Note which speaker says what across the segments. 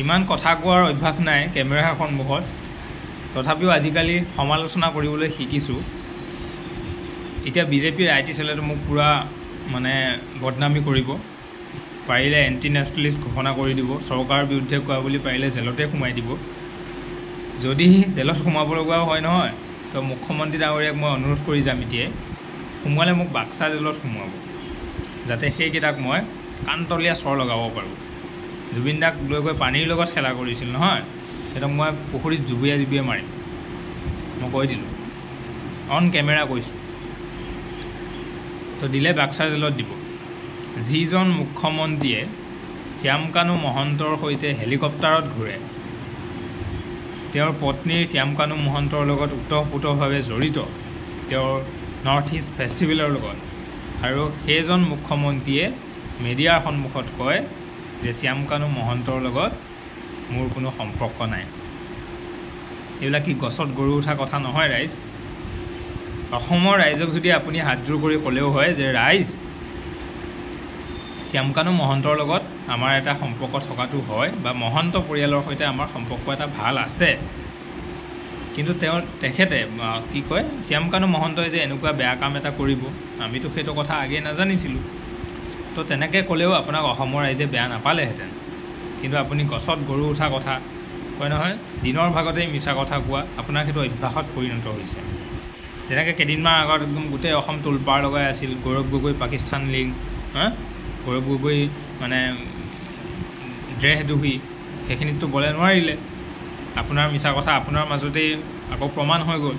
Speaker 1: ইমান কথা কোৱাৰ অভ্যাস নাই কেমেৰাৰ সন্মুখত, তথাপিও আজিকালি সমালোচনা কৰিবলৈ শিকিছোঁ। এতিয়া বিজেপিৰ আই টি চেলেটো মোক পূৰা মানে বদনামী কৰিব, পাৰিলে এণ্টি নেশ্যনেলিষ্ট ঘোষণা কৰি দিব, চৰকাৰৰ বিৰুদ্ধে কোৱা বুলি পাৰিলে জেলতে সোমাই দিব। যদি জেলত সোমাব লগাও হয় নহয়, তো মুখ্যমন্ত্ৰী ডাঙৰীয়াক মই অনুৰোধ কৰি যাম এতিয়াই, সোমোৱালে মোক বাক্সা জেলত সোমোৱাব, যাতে সেইকেইটাক মই কাণতলীয়া চৰ লগাব পাৰোঁ। জুবিন দাক লৈ গৈ পানীৰ লগত খেলা কৰিছিল নহয়, সিহঁতক মই পুখুৰীত জুবিয়াই মাৰিম, মই কৈ দিলোঁ, অন কেমেৰা কৈছোঁ। তো দিলে বাক্সা জেলত দিব। যিজন মুখ্যমন্ত্ৰীয়ে শ্যামকানু মহন্তৰ সৈতে হেলিকপ্টাৰত ঘূৰে, তেওঁৰ পত্নীৰ শ্যামকানু মহন্তৰ লগত ওতঃপ্ৰোতভাৱে জড়িত, তেওঁৰ নৰ্থ ইষ্ট ফেষ্টিভেলৰ লগত, আৰু সেইজন মুখ্যমন্ত্ৰীয়ে মিডিয়াৰ সন্মুখত কয় যে শ্যামকানু মহন্তৰ লগত মোৰ কোনো সম্পৰ্ক নাই। এইবিলাক কি গছত গৰু উঠা কথা নহয় ৰাইজ। অসমৰ ৰাইজক যদি আপুনি হাতযোৰ কৰি ক'লেও হয় যে ৰাইজ, শ্যামকানু মহন্তৰ লগত আমাৰ এটা সম্পৰ্ক থকাটো হয়, বা মহন্ত পৰিয়ালৰ সৈতে আমাৰ সম্পৰ্ক এটা ভাল আছে, কিন্তু তেখেতে কি কয়, শ্যামকানু মহন্তই যে এনেকুৱা বেয়া কাম এটা কৰিব, আমিতো সেইটো কথা আগেয়ে নাজানিছিলোঁ। তো তেনেকৈ ক'লেও আপোনাক অসমৰ ৰাইজে বেয়া নাপালেহেঁতেন। কিন্তু আপুনি গছত গৰু উঠা কথা কয় নহয়, দিনৰ ভাগতেই মিছা কথা কোৱা, আপোনাৰ সেইটো অভ্যাসত পৰিণত হৈছে। তেনেকৈ কেইদিনমান আগত একদম গোটেই অসম তোলপাৰ লগাই আছিল, গৌৰৱ গগৈ পাকিস্তান লিংক, গৌৰৱ গগৈ মানে ড্ৰেছদোহী, সেইখিনিততো বলে নোৱাৰিলে। আপোনাৰ মিছা কথা আপোনাৰ মাজতেই আকৌ প্ৰমাণ হৈ গ'ল।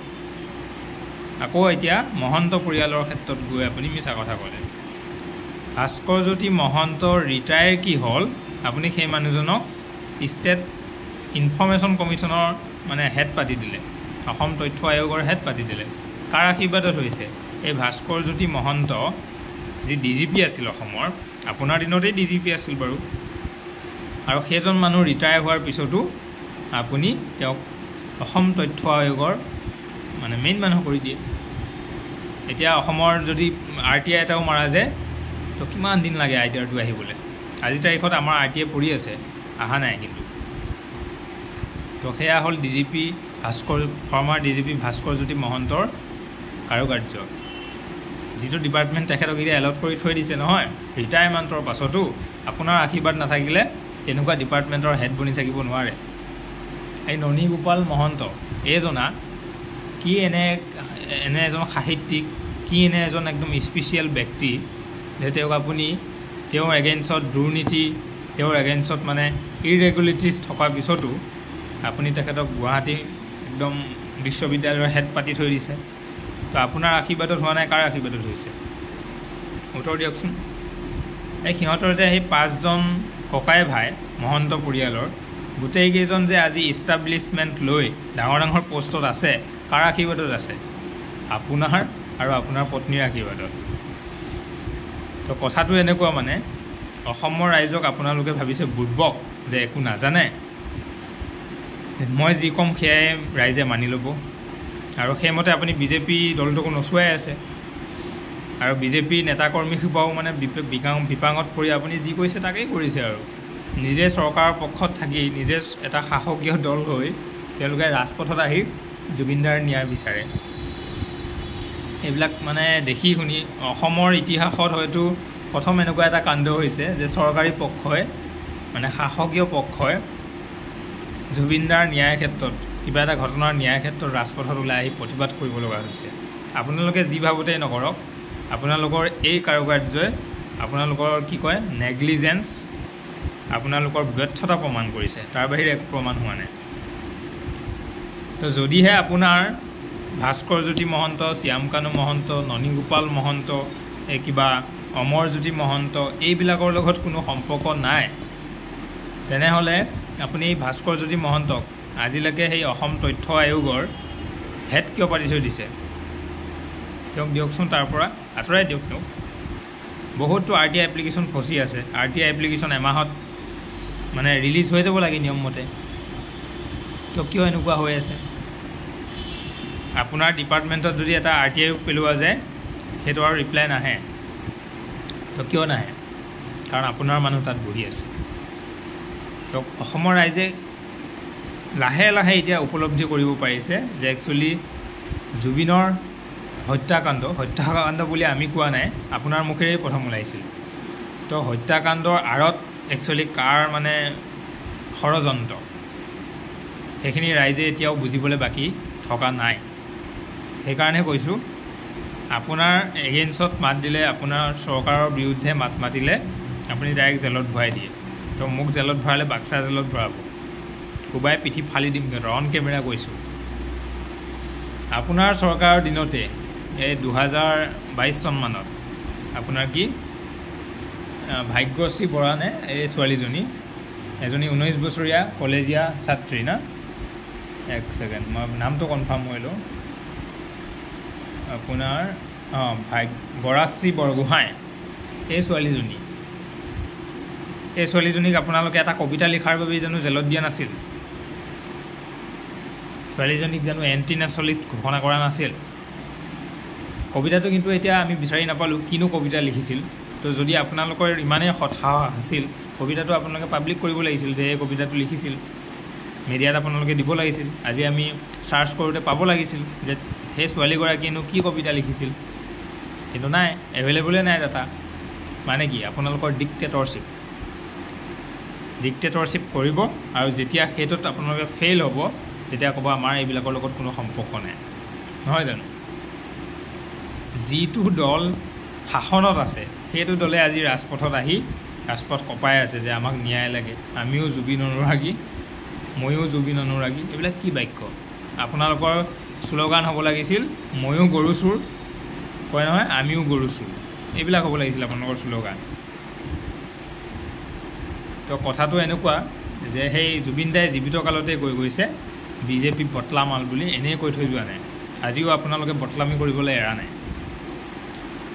Speaker 1: আকৌ এতিয়া মহন্ত পৰিয়ালৰ ক্ষেত্ৰত গৈ আপুনি মিছা কথা ক'লে। ভাস্কৰজ্যোতি মহন্তৰ ৰিটায়াৰ কি হ'ল, আপুনি সেই মানুহজনক ষ্টেট ইনফৰ্মেশ্যন কমিশ্যনৰ মানে হেড পাতি দিলে, অসম তথ্য আয়োগৰ হেড পাতি দিলে। কাৰ আশীৰ্বাদত হৈছে? এই ভাস্কৰজ্যোতি মহন্ত যি DGP আছিল অসমৰ, আপোনাৰ দিনতেই DGP আছিল বাৰু, আৰু সেইজন মানুহ ৰিটায়াৰ হোৱাৰ পিছতো আপুনি তেওঁক অসম তথ্য আয়োগৰ মানে মেইন মানুহ কৰি দিয়ে। এতিয়া অসমৰ যদি RTI এটাও মাৰা যায়, তো কিমান দিন লাগে RTIটো আহিবলৈ? আজিৰ তাৰিখত আমাৰ RTI পৰি আছে, অহা নাই কিন্তু। তো সেয়া হ'ল ফৰ্মাৰ DGP ভাস্কৰজ্যোতি মহন্তৰ কাৰুকাৰ্য, যিটো ডিপাৰ্টমেণ্ট তেখেতক এতিয়া এলট কৰি থৈ দিছে নহয়। ৰিটায়াৰমেণ্টৰ পাছতো আপোনাৰ আশীৰ্বাদ নাথাকিলে তেনেকুৱা ডিপাৰ্টমেণ্টৰ হেড বনি থাকিব নোৱাৰে। এই ননী গোপাল মহন্ত এইজনা কি এনে এজন সাহিত্যিক, কি এনে এজন একদম স্পেচিয়েল ব্যক্তি যে তেওঁক আপুনি তেওঁৰ এগেইনষ্টত দুৰ্নীতি, তেওঁৰ এগেইনষ্টত মানে ইৰেগুলেৰিটিজ থকাৰ পিছতো আপুনি তেখেতক গুৱাহাটী একদম বিশ্ববিদ্যালয়ৰ হেড পাতি থৈ দিছে। তো আপোনাৰ আশীৰ্বাদত হোৱা নাই, কাৰ আশীৰ্বাদত হৈছে? উত্তৰ দিয়কচোন। এই সিহঁতৰ যে সেই 5জন ককাই ভাই মহন্ত পৰিয়ালৰ, গোটেইকেইজন যে আজি ইষ্টাব্লিছমেণ্ট লৈ ডাঙৰ ডাঙৰ পষ্টত আছে, কাৰ আশীৰ্বাদত আছে? আপোনাৰ আৰু আপোনাৰ পত্নীৰ আশীৰ্বাদত। তো কথাটো এনেকুৱা মানে, অসমৰ ৰাইজক আপোনালোকে ভাবিছে বুৰ্বক, যে একো নাজানে, মই যি ক'ম সেয়াই ৰাইজে মানি ল'ব, আৰু সেইমতে আপুনি বিজেপি দলটোকো নচুৱাই আছে, আৰু বিজেপি নেতাকৰ্মীসোপাও মানে বিপাঙত পৰি আপুনি যি কৈছে তাকেই কৰিছে। আৰু নিজে চৰকাৰৰ পক্ষত থাকি, নিজে এটা শাসকীয় দল হৈ তেওঁলোকে ৰাজপথত আহি জুবিনদাৰ ন্যায় বিচাৰে। এইবিলাক মানে দেখি শুনি অসমৰ ইতিহাসত হয়তো প্ৰথম এনেকুৱা এটা কাণ্ড হৈছে যে চৰকাৰী পক্ষই মানে শাসকীয় পক্ষই জুবিনদাৰ ন্যায় ক্ষেত্ৰত, কিবা এটা ঘটনাৰ ন্যায় ক্ষেত্ৰত ৰাজপথত ওলাই আহি প্ৰতিবাদ কৰিব লগা হৈছে। আপোনালোকে যি ভাবোতেই নকৰক, আপোনালোকৰ এই কাৰুকাৰ্যই আপোনালোকৰ কি কয় নেগলিজেঞ্চ, আপোনালোকৰ ব্যৰ্থতা প্ৰমাণ কৰিছে, তাৰ বাহিৰে একো প্ৰমাণ হোৱা নাই। তো যদিহে আপোনাৰ ভাস্কৰজ্যোতি মহন্ত, শ্যামকানু মহন্ত, ননী গোপাল মহন্ত, এই কিবা অমৰজ্যোতি মহন্ত, এইবিলাকৰ লগত কোনো সম্পৰ্ক নাই, তেনেহ'লে আপুনি এই ভাস্কৰজ্যোতি মহন্তক আজিলৈকে সেই অসম তথ্য আয়োগৰ হেড কিয় পাতি থৈ দিছে? তেওঁক দিয়কচোন, তাৰ পৰা আঁতৰাই দিয়ক তেওঁক। বহুতো RTI এপ্লিকেশ্যন ফচি আছে, RTI এপ্লিকেশ্যন এমাহত মানে ৰিলিজ হৈ যাব লাগে নিয়মমতে, তো কিয় এনেকুৱা হৈ আছে? আপোনাৰ ডিপাৰ্টমেণ্টত যদি এটা RTI পেলোৱা যায়, সেইটো আৰু ৰিপ্লাই নাহে, তো কিয় নাহে? কাৰণ আপোনাৰ মানুহ তাত বহি আছে। তো তো অসমৰ ৰাইজে লাহে লাহে এতিয়া উপলব্ধি কৰিব পাৰিছে যে একচুৱেলি জুবিনৰ হত্যাকাণ্ড বুলি আমি কোৱা নাই, আপোনাৰ মুখেৰেই প্ৰথম ওলাইছিল। তো হত্যাকাণ্ডৰ আঁৰত একচুৱেলি কাৰ মানে ষড়যন্ত্ৰ, সেইখিনি ৰাইজে এতিয়াও বুজিবলৈ বাকী থকা নাই। সেইকাৰণে কৈছোঁ, আপোনাৰ এগেইনষ্টত মাত দিলে, আপোনাৰ চৰকাৰৰ বিৰুদ্ধে মাত মাতিলে আপুনি ডাইৰেক্ট জেলত ভৰাই দিয়ে। তো মোক জেলত ভৰালে বাক্সা জেলত ভৰাব, কোবাই পিঠি ফালি দিম, অন কেমেৰা কৈছোঁ। আপোনাৰ চৰকাৰৰ দিনতে এই 2022 চনমানত আপোনাৰ কি ভাগ্যশ্ৰী বৰা নে এই ছোৱালীজনী, এজনী 19 বছৰীয়া কলেজীয়া ছাত্ৰী না, এক ছেকেণ্ড মই নামটো কনফাৰ্ম হৈ লওঁ, আপোনাৰ বৰাশ্ৰী বৰগোহাঁই, এই ছোৱালীজনীক আপোনালোকে এটা কবিতা লিখাৰ বাবে জানো জেলত দিয়া নাছিল? ছোৱালীজনীক জানো এণ্টি নেশ্যনেলিষ্ট ঘোষণা কৰা নাছিল? কবিতাটো কিন্তু এতিয়া আমি বিচাৰি নাপালোঁ কিনো কবিতা লিখিছিল। তো যদি আপোনালোকৰ ইমানেই সৎসাহ আছিল, কবিতাটো আপোনালোকে পাব্লিক কৰিব লাগিছিল যে এই কবিতাটো লিখিছিল, মিডিয়াত আপোনালোকে দিব লাগিছিল। আজি আমি চাৰ্চ কৰোঁতে পাব লাগিছিল যে সেই ছোৱালীগৰাকীয়েনো কি কবিতা লিখিছিল, কিন্তু নাই, এভেইলেবলে নাই ডাটা। মানে কি আপোনালোকৰ ডিক্টেটৰশ্বিপ কৰিব, আৰু যেতিয়া সেইটোত আপোনালোকে ফেইল হ'ব তেতিয়া ক'ব আমাৰ এইবিলাকৰ লগত কোনো সম্পৰ্ক নাই, নহয় জানো? যিটো দল শাসনত আছে সেইটো দলে আজি ৰাজপথ কপাই আছে যে আমাক ন্যায় লাগে, আমিও জুবিন অনুৰাগী, ময়ো জুবিন অনুৰাগী। এইবিলাক কি বাক্য? আপোনালোকৰ শ্লোগান হ'ব লাগিছিল ময়ো গৰু চোৰ, কয় নহয় আমিও গৰু চোৰ, এইবিলাক হ'ব লাগিছিল আপোনালোকৰ শ্লোগান। তো কথাটো এনেকুৱা যে সেই জুবিন দাই জীৱিত কালতে কৈ গৈছে বিজেপি বটলামাল বুলি, এনেই কৈ থৈ যোৱা নাই। আজিও আপোনালোকে বটলামি কৰিবলৈ এৰা নাই।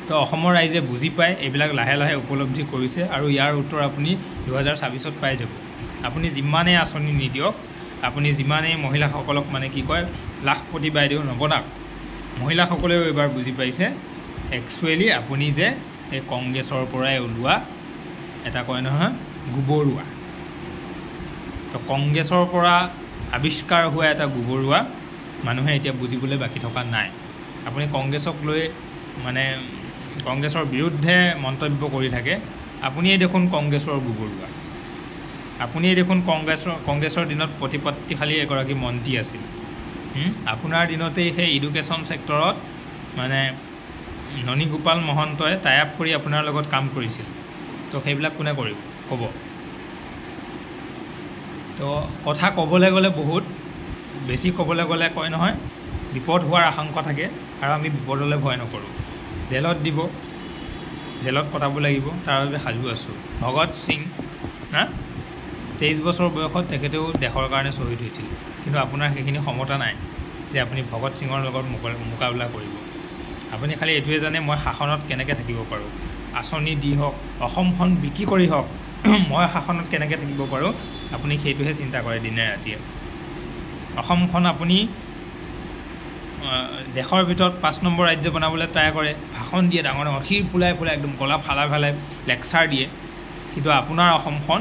Speaker 1: তো অসমৰ ৰাইজে বুজি পায়, এইবিলাক লাহে লাহে উপলব্ধি কৰিছে, আৰু ইয়াৰ উত্তৰ আপুনি 2024 পাই যাব। আপুনি যিমানেই আঁচনি নিদিয়ক, আপুনি যিমানেই মহিলাসকলক মানে কি কয় লাখপতি বাইদেউ নবনাওক, মহিলাসকলেও এইবাৰ বুজি পাইছে একচুৱেলি আপুনি যে এই কংগ্ৰেছৰ পৰাই ওলোৱা এটা কয় নহয় গোবৰুৱা। তো কংগ্ৰেছৰ পৰা আৱিষ্কাৰ হোৱা এটা গোবৰুৱা মানুহে এতিয়া বুজিবলৈ বাকী থকা নাই। আপুনি কংগ্ৰেছক লৈ মানে কংগ্ৰেছৰ বিৰুদ্ধে মন্তব্য কৰি থাকে, আপুনিয়ে দেখোন কংগ্ৰেছৰ গোবৰুৱা। আপুনিয়ে দেখোন কংগ্ৰেছৰ দিনত প্ৰতিপত্তিশালী এগৰাকী মন্ত্ৰী আছিল। আপোনাৰ দিনতেই সেই এডুকেশ্যন ছেক্টৰত মানে ননীগোপাল মহন্তই টাই আপ কৰি আপোনাৰ লগত কাম কৰিছিল। তো সেইবিলাক কোনে কৰিব ক'ব? তো কথা ক'বলৈ গ'লে বহুত বেছি ক'বলৈ গ'লে কয় নহয় বিপদ হোৱাৰ আশংকা থাকে, আৰু আমি বিপদলৈ ভয় নকৰোঁ। জেলত দিব, জেলত কটাব লাগিব, তাৰ বাবে সাজু আছোঁ। ভগত সিং 23 বছৰ বয়সত তেখেতেও দেশৰ কাৰণে শ্বহীদ হৈছিল, কিন্তু আপোনাৰ সেইখিনি ক্ষমতা নাই যে আপুনি ভগত সিঙৰ লগত মোকাবিলা কৰিব। আপুনি খালি এইটোৱে জানে মই শাসনত কেনেকৈ থাকিব পাৰোঁ, আঁচনি দি হওক, অসমখন বিক্ৰী কৰি হওক, মই শাসনত কেনেকৈ থাকিব পাৰোঁ, আপুনি সেইটোহে চিন্তা কৰে দিনে ৰাতিয়ে। অসমখন আপুনি দেশৰ ভিতৰত 5 নম্বৰ ৰাজ্য বনাবলৈ ট্ৰাই কৰে, ভাষণ দিয়ে ডাঙৰ ডাঙৰ, শিৰ ফুলাই একদম গলা ফালাই লেকচাৰ দিয়ে, কিন্তু আপোনাৰ অসমখন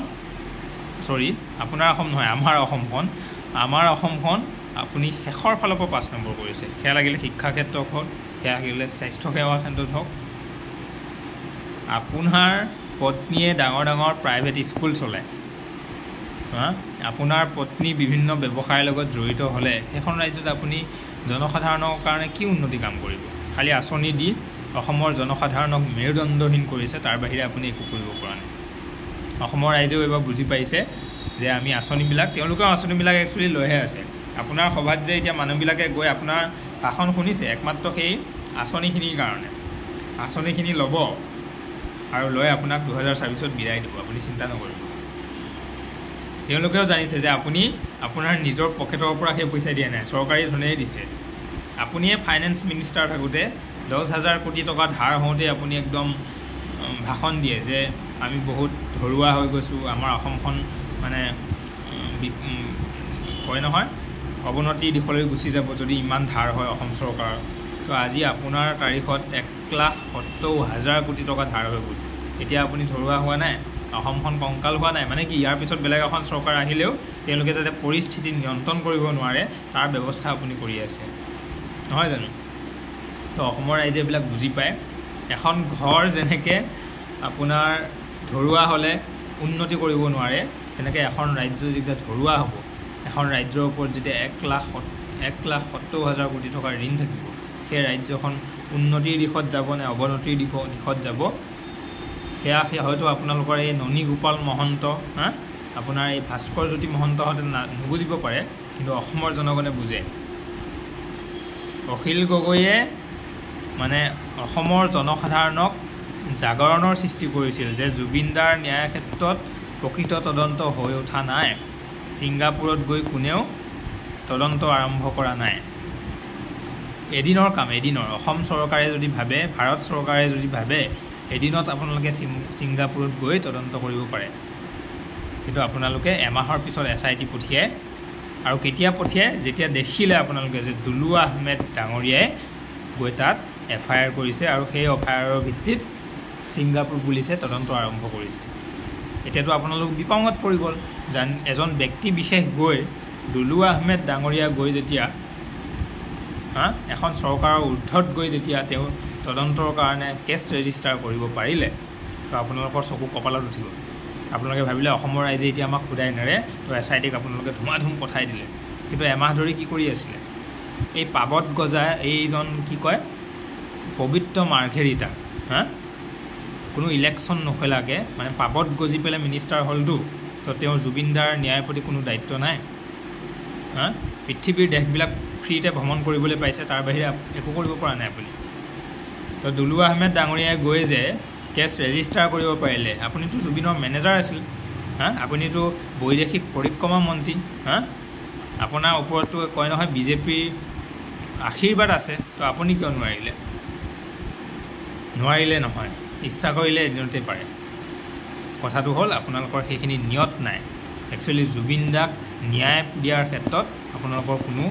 Speaker 1: নহয়, আমাৰ অসমখন আপুনি শেষৰ ফালৰ পৰা 5 নম্বৰ কৰিছে। সেয়া লাগিলে শিক্ষা ক্ষেত্ৰত হওক, সেয়া লাগিলে স্বাস্থ্যসেৱাৰ ক্ষেত্ৰত হওক। আপোনাৰ পত্নীয়ে ডাঙৰ ডাঙৰ প্ৰাইভেট স্কুল চলায়, আপোনাৰ পত্নী বিভিন্ন ব্যৱসায়ৰ লগত জড়িত হ'লে সেইখন ৰাজ্যত আপুনি জনসাধাৰণৰ কাৰণে কি উন্নতি কাম কৰিব? খালি আঁচনি দি অসমৰ জনসাধাৰণক মেৰুদণ্ডহীন কৰিছে, তাৰ বাহিৰে আপুনি একো কৰিব পৰা নাই। অসমৰ ৰাইজেও এইবাৰ বুজি পাইছে যে আমি তেওঁলোকেও আঁচনিবিলাক একচুৱেলি লৈহে আছে। আপোনাৰ সভাত যে এতিয়া মানুহবিলাকে গৈ আপোনাৰ ভাষণ শুনিছে একমাত্ৰ সেই আঁচনিখিনিৰ কাৰণে। আঁচনিখিনি ল'ব আৰু লৈ আপোনাক 2024 বিদায় দিব, আপুনি চিন্তা নকৰিব। তেওঁলোকেও জানিছে যে আপুনি আপোনাৰ নিজৰ পকেটৰ পৰা সেই পইচা দিয়া নাই, চৰকাৰী ধনেৰে দিছে। আপুনিয়ে ফাইনেন্স মিনিষ্টাৰ থাকোঁতে 10,000 কোটি টকা ধাৰ হওঁতে আপুনি একদম ভাষণ দিয়ে যে আমি বহুত ধৰুৱা হৈ গৈছোঁ, আমাৰ অসমখন মানে কয় নহয় অৱনতিৰ দিশলৈ গুচি যাব যদি ইমান ধাৰ হয় অসম চৰকাৰৰ। তো আজি আপোনাৰ তাৰিখত 1,70,000 কোটি টকা ধাৰ হৈ গ'ল। এতিয়া আপুনি ধৰুৱা হোৱা নাই? অসমখন কংকাল হোৱা নাই মানে কি ইয়াৰ পিছত বেলেগ এখন চৰকাৰ আহিলেও তেওঁলোকে যাতে পৰিস্থিতি নিয়ন্ত্ৰণ কৰিব নোৱাৰে তাৰ ব্যৱস্থা আপুনি কৰি আছে নহয় জানো তো অসমৰ ৰাইজে এইবিলাক বুজি পায় এখন ঘৰ যেনেকৈ আপোনাৰ ধৰুৱা হ'লে উন্নতি কৰিব নোৱাৰে তেনেকৈ এখন ৰাজ্য যেতিয়া ধৰুৱা হ'ব এখন ৰাজ্যৰ ওপৰত যেতিয়া 1,70,000 কোটি টকাৰ ঋণ থাকিব সেই ৰাজ্যখন উন্নতিৰ দিশত যাব নে অৱনতিৰ দিশত যাব সেয়া হয়তো আপোনালোকৰ এই ননী গোপাল মহন্ত আপোনাৰ এই ভাস্কৰজ্যোতি মহন্তহঁতে নুবুজিব পাৰে কিন্তু অসমৰ জনগণে বুজে অখিল গগৈয়ে মানে অসমৰ জনসাধাৰণক জাগৰণৰ সৃষ্টি কৰিছিল যে জুবিনদাৰ ন্যায় ক্ষেত্ৰত প্ৰকৃত তদন্ত হৈ উঠা নাই ছিংগাপুৰত গৈ কোনেও তদন্ত আৰম্ভ কৰা নাই এদিনৰ কাম এদিনৰ অসম চৰকাৰে যদি ভাবে ভাৰত চৰকাৰে যদি ভাবে এদিনত আপোনালোকে ছিংগাপুৰত গৈ তদন্ত কৰিব পাৰে কিন্তু আপোনালোকে এমাহৰ পিছত SIT পঠিয়াই আৰু কেতিয়া পঠিয়াই যেতিয়া দেখিলে আপোনালোকে যে দুলু আহমেদ ডাঙৰীয়াই গৈ তাত FIR কৰিছে আৰু সেই FIRৰ ভিত্তিত ছিংগাপুৰ পুলিচে তদন্ত আৰম্ভ কৰিছে এতিয়াতো আপোনালোক বিপাঙত পৰি গ'ল এজন ব্যক্তি বিশেষ গৈ দুলু আহমেদ ডাঙৰীয়া গৈ যেতিয়া এখন চৰকাৰৰ ঊৰ্ধত গৈ যেতিয়া তেওঁ তদন্তৰ কাৰণে কেছ ৰেজিষ্টাৰ কৰিব পাৰিলে তো আপোনালোকৰ চকু কপালত উঠি গ'ল আপোনালোকে ভাবিলে অসমৰ ৰাইজে এতিয়া আমাক খুদাই নেৰে তো SITক আপোনালোকে ধুমাধুম পঠাই দিলে কিন্তু এমাহ ধৰি কি কৰি আছিলে এই পাবত গজা এইজন কি কয় পবিত্ৰ মাৰ্ঘেৰিটা কোনো ইলেকশ্যন নখেলাকে মানে পাবত গজি পেলাই মিনিষ্টাৰ হ'লতো তো তেওঁৰ জুবিনদাৰ ন্যায়ৰ প্ৰতি কোনো দায়িত্ব নাই পৃথিৱীৰ দেশবিলাক ফ্ৰীতে ভ্ৰমণ কৰিবলৈ পাইছে তাৰ বাহিৰে একো কৰিব পৰা নাই আপুনি তো দুলু আহমেদ ডাঙৰীয়াই গৈ যে কেছ ৰেজিষ্টাৰ কৰিব পাৰিলে আপুনিতো জুবিনৰ মেনেজাৰ আছিল আপুনিতো বৈদেশিক পৰিক্ৰমা মন্ত্ৰী আপোনাৰ ওপৰতো কয় নহয় বিজেপিৰ আশীৰ্বাদ আছে তো আপুনি কিয় নোৱাৰিলে নহয় ইচ্ছা কৰিলে এদিনতে পাৰে কথাটো হ'ল আপোনালোকৰ সেইখিনি নিয়ত নাই একচুৱেলি জুবিনদাক ন্যায় দিয়াৰ ক্ষেত্ৰত আপোনালোকৰ কোনো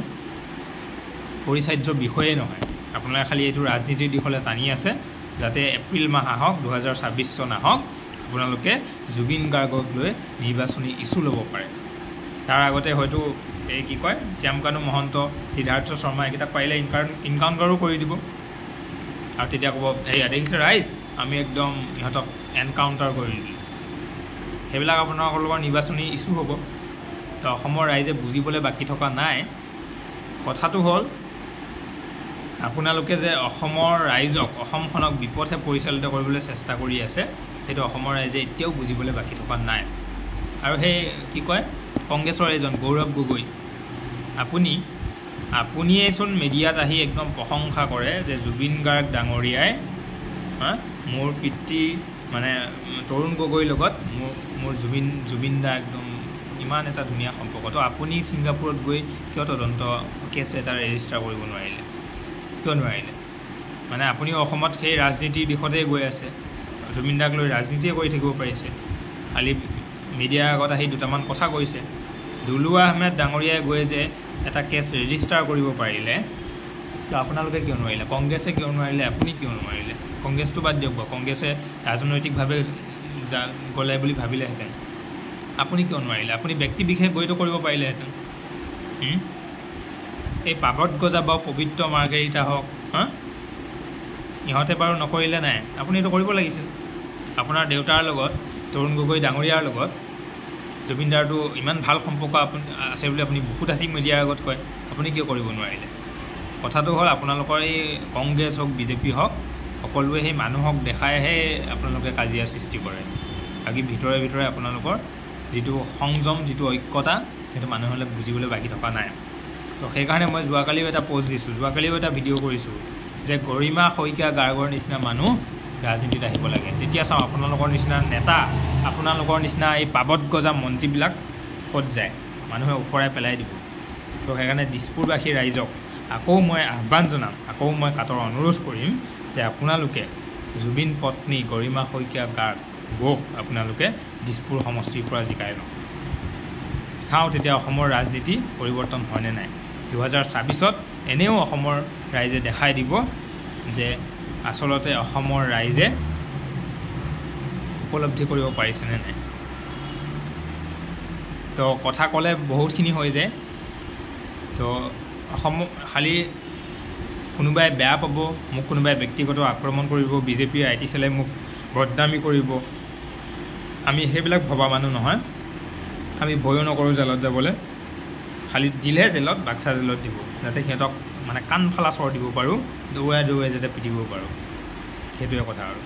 Speaker 1: পৰিচাৰ্য বিষয়ে নহয় আপোনালোকে খালি এইটো ৰাজনীতিৰ দিশলৈ টানি আছে যাতে এপ্ৰিল মাহ আহক 2026 চন আহক আপোনালোকে জুবিন গাৰ্গক লৈ নিৰ্বাচনী ইছ্যু ল'ব পাৰে তাৰ আগতে হয়তো এই কি কয় শ্যামকানু মহন্ত সিদ্ধাৰ্থ শৰ্মা এইকেইটা পাৰিলে ইনকাউণ্টাৰো কৰি দিব আৰু তেতিয়া ক'ব এই দেখিছে ৰাইজ আমি একদম ইহঁতক এনকাউণ্টাৰ কৰি দিলোঁ সেইবিলাক আপোনালোকৰ নিৰ্বাচনী ইছ্যু হ'ব তো অসমৰ ৰাইজে বুজিবলৈ বাকী থকা নাই কথাটো হ'ল আপোনালোকে যে অসমৰ ৰাইজক অসমখনক বিপথে পৰিচালিত কৰিবলৈ চেষ্টা কৰি আছে সেইটো অসমৰ ৰাইজে এতিয়াও বুজিবলৈ বাকী থকা নাই আৰু সেই কি কয় কংগ্ৰেছৰ এজন গৌৰৱ গগৈ আপুনিয়েচোন মিডিয়াত আহি একদম প্ৰশংসা কৰে যে জুবিন গাৰ্গ ডাঙৰীয়াই মোৰ পিতৃ মানে তৰুণ গগৈৰ লগত মোৰ জুবিনদা একদম ইমান এটা ধুনীয়া সম্পৰ্ক তো আপুনি ছিংগাপুৰত গৈ কিয় তদন্ত কেছ এটা ৰেজিষ্টাৰ কৰিব নোৱাৰিলে কিয় নোৱাৰিলে মানে আপুনিও অসমত সেই ৰাজনীতিৰ দিশতে গৈ আছে জুবিনদাক লৈ ৰাজনীতিয়ে কৰি থাকিব পাৰিছে খালি মিডিয়াৰ আগত আহি দুটামান কথা কৈছে দুলু আহমেদ ডাঙৰীয়াই গৈ যে এটা কেছ ৰেজিষ্টাৰ কৰিব পাৰিলে তো আপোনালোকে কিয় নোৱাৰিলে কংগ্ৰেছে কিয় নোৱাৰিলে আপুনি কিয় নোৱাৰিলে কংগ্ৰেছটো বাদ দিয়ক কংগ্ৰেছে ৰাজনৈতিকভাৱে গ'লে বুলি ভাবিলেহেঁতেন আপুনি কিয় নোৱাৰিলে আপুনি ব্যক্তি বিশেষ গৈতো কৰিব পাৰিলেহেঁতেন এই পাবত গজা বা পবিত্ৰ মাৰ্ঘেৰিটা হওক ইহঁতে বাৰু নকৰিলে নাই আপুনি এইটো কৰিব লাগিছিল আপোনাৰ দেউতাৰ লগত তৰুণ গগৈ ডাঙৰীয়াৰ লগত জুবিনদাৰটো ইমান ভাল সম্পৰ্ক আছে বুলি আপুনি বহুত হাতী মিডিয়াৰ আগত কয় আপুনি কিয় কৰিব নোৱাৰিলে কথাটো হ'ল আপোনালোকৰ এই কংগ্ৰেছ হওক বিজেপি হওক সকলোৱে সেই মানুহক দেখাইহে আপোনালোকে কাজিয়া সৃষ্টি কৰে বাকী ভিতৰে আপোনালোকৰ যিটো সংযম যিটো ঐক্যতা সেইটো মানুহলৈ বুজিবলৈ বাকী থকা নাই তো সেইকাৰণে মই যোৱাকালিও এটা পোষ্ট দিছোঁ যোৱাকালিও এটা ভিডিঅ' কৰিছোঁ যে গৰিমা শইকীয়া গাৰ্গৰ নিচিনা মানুহ ৰাজনীতিত আহিব লাগে তেতিয়া চাওঁ আপোনালোকৰ নিচিনা নেতা আপোনালোকৰ নিচিনা এই পাবত গজা মন্ত্ৰীবিলাক ক'ত যায় মানুহে ওফৰাই পেলাই দিব তো সেইকাৰণে দিছপুৰবাসী ৰাইজক আকৌ মই আহ্বান জনাম আকৌ মই কাটৰ অনুৰোধ কৰিম যে আপোনালোকে জুবিন পত্নী গৰিমা শইকীয়া গাৰ্গক আপোনালোকে দিছপুৰ সমষ্টিৰ পৰা জিকাই লওক চাওঁ তেতিয়া অসমৰ ৰাজনীতি পৰিৱৰ্তন হয়নে নাই 2026ত এনেও অসমৰ ৰাইজে দেখাই দিব যে আচলতে অসমৰ ৰাইজে উপলব্ধি কৰিব পাৰিছেনে নাই। তো কথা ক'লে বহুতখিনি হৈ যায়। তো খালি কোনোবাই বেয়া পাব, মোক কোনোবাই ব্যক্তিগত আক্ৰমণ কৰিব, বিজেপিৰ IT চেলে মোক বদনামী কৰিব, আমি সেইবিলাক ভবা মানুহ নহয়। আমি ভয়ো নকৰোঁ জেলত যাবলৈ, খালি দিলেহে জেলত, বাক্সা জেলত দিব, যাতে সিহঁতক মানে কাণ ফালা চৰ দিব পাৰোঁ, দৌৰাই দৌৰাই যাতে পিটিব পাৰোঁ, সেইটোৱে কথা আৰু।